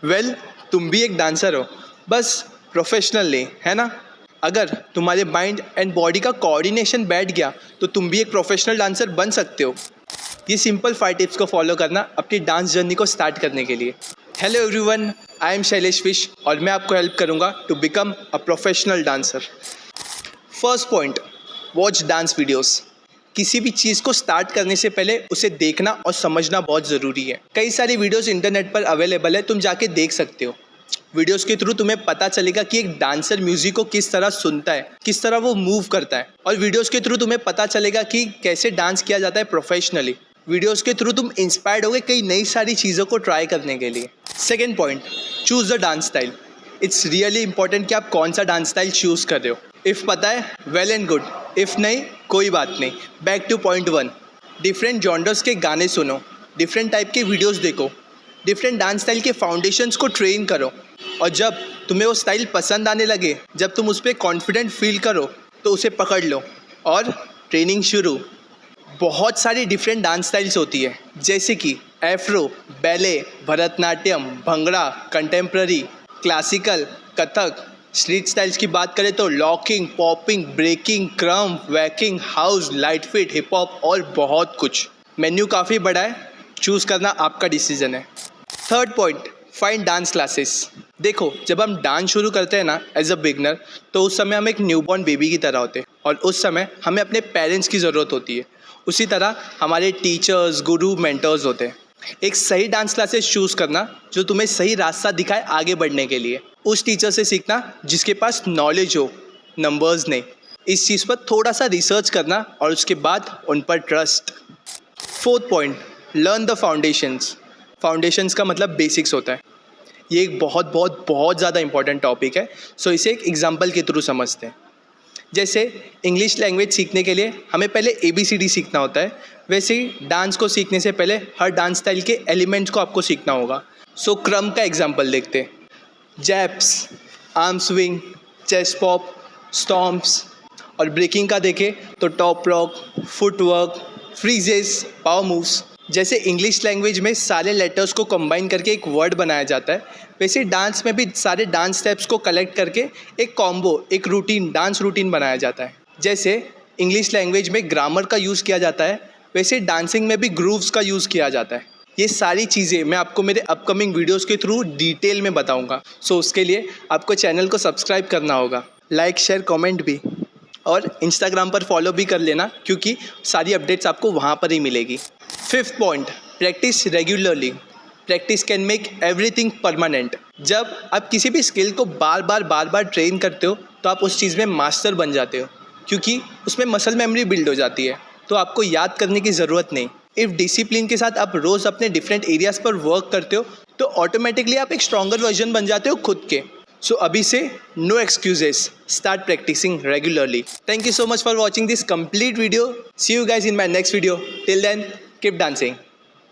Well, तुम भी एक डांसर हो, बस प्रोफेशनल नहीं, है ना? अगर तुम्हारे माइंड एंड बॉडी का कोऑर्डिनेशन बैठ गया तो तुम भी एक प्रोफेशनल डांसर बन सकते हो। ये सिंपल 5 टिप्स को फॉलो करना अपनी डांस जर्नी को स्टार्ट करने के लिए। Hello everyone, I am Shailesh फिश और मैं आपको हेल्प करूंगा to become a professional dancer. First point, watch dance videos. किसी भी चीज़ को स्टार्ट करने से पहले उसे देखना और समझना बहुत ज़रूरी है। कई सारी वीडियोस इंटरनेट पर अवेलेबल है, तुम जाके देख सकते हो। वीडियोस के थ्रू तुम्हें पता चलेगा कि एक डांसर म्यूजिक को किस तरह सुनता है, किस तरह वो मूव करता है, और वीडियोस के थ्रू तुम्हें पता चलेगा कि कैसे डांस किया जाता है प्रोफेशनली। वीडियोस के थ्रू तुम इंस्पायर्ड होगे कई नई सारी चीज़ों को ट्राई करने के लिए। Second point, choose the dance style. It's really important कि आप कौन सा डांस स्टाइल चूज़ कर रहे हो। इफ़ पता है, वेल एंड गुड, इफ़ नहीं, कोई बात नहीं। Back two point 1, different genres के गाने सुनो, डिफरेंट टाइप के वीडियोस देखो, डिफरेंट डांस स्टाइल के फाउंडेशंस को ट्रेन करो, और जब तुम्हें वो स्टाइल पसंद आने लगे, जब तुम उस पर कॉन्फिडेंट फील करो, तो उसे पकड़ लो और ट्रेनिंग शुरू। बहुत सारी डिफरेंट डांस स्टाइल्स होती है, जैसे कि Afro, ballet, Bharatanatyam, bhangra, contemporary, classical, Kathak. Street styles की बात करें तो locking, popping, breaking, krump, waacking, house, lite feet, hip hop और बहुत कुछ। मेन्यू काफ़ी बड़ा है, चूज़ करना आपका डिसीजन है। Third point, find dance classes. देखो, जब हम डांस शुरू करते हैं ना एज अ बिगनर, तो उस समय हम एक न्यूबॉर्न बेबी की तरह होते हैं और उस समय हमें अपने पेरेंट्स की ज़रूरत होती है। उसी तरह हमारे टीचर्स, गुरु, मेंटर्स होते हैं। एक सही डांस क्लासेस चूज़ करना जो तुम्हें सही रास्ता दिखाए आगे बढ़ने के लिए। उस टीचर से सीखना जिसके पास नॉलेज हो, नंबर्स नहीं। इस चीज़ पर थोड़ा सा रिसर्च करना और उसके बाद उन पर trust. Fourth point, learn the foundations. Foundations का मतलब बेसिक्स होता है। ये एक बहुत बहुत बहुत ज़्यादा इंपॉर्टेंट टॉपिक है, सो इसे एक एग्जांपल के थ्रू समझते हैं। जैसे इंग्लिश लैंग्वेज सीखने के लिए हमें पहले ABCD सीखना होता है, वैसे ही डांस को सीखने से पहले हर डांस स्टाइल के एलिमेंट्स को आपको सीखना होगा। सो क्रम का एग्जांपल देखते हैं। जैप्स, आर्म स्विंग, चेस्ट पॉप, स्टॉम्प्स, और ब्रेकिंग का देखें तो top rock, footwork, freezes, power moves. जैसे इंग्लिश लैंग्वेज में सारे लेटर्स को कंबाइन करके एक वर्ड बनाया जाता है, वैसे डांस में भी सारे डांस स्टेप्स को कलेक्ट करके एक कॉम्बो, एक रूटीन, डांस रूटीन बनाया जाता है। जैसे इंग्लिश लैंग्वेज में ग्रामर का यूज़ किया जाता है, वैसे डांसिंग में भी ग्रूव्स का यूज़ किया जाता है। ये सारी चीज़ें मैं आपको मेरे अपकमिंग वीडियोस के थ्रू डिटेल में बताऊंगा। सो उसके लिए आपको चैनल को सब्सक्राइब करना होगा, लाइक, शेयर, कमेंट भी, और इंस्टाग्राम पर फॉलो भी कर लेना क्योंकि सारी अपडेट्स आपको वहाँ पर ही मिलेगी। Fifth point, practice regularly. Practice can make everything permanent. जब आप किसी भी स्किल को बार बार ट्रेन करते हो तो आप उस चीज़ में मास्टर बन जाते हो, क्योंकि उसमें मसल मेमोरी बिल्ड हो जाती है, तो आपको याद करने की ज़रूरत नहीं। इफ़ डिसिप्लिन के साथ आप रोज़ अपने डिफरेंट एरियाज़ पर वर्क करते हो तो ऑटोमेटिकली आप एक स्ट्रॉन्गर वर्जन बन जाते हो खुद के। सो अभी से no excuses, start practicing regularly. Thank you so much for watching this complete video. See you guys in my next video. Till then, keep dancing.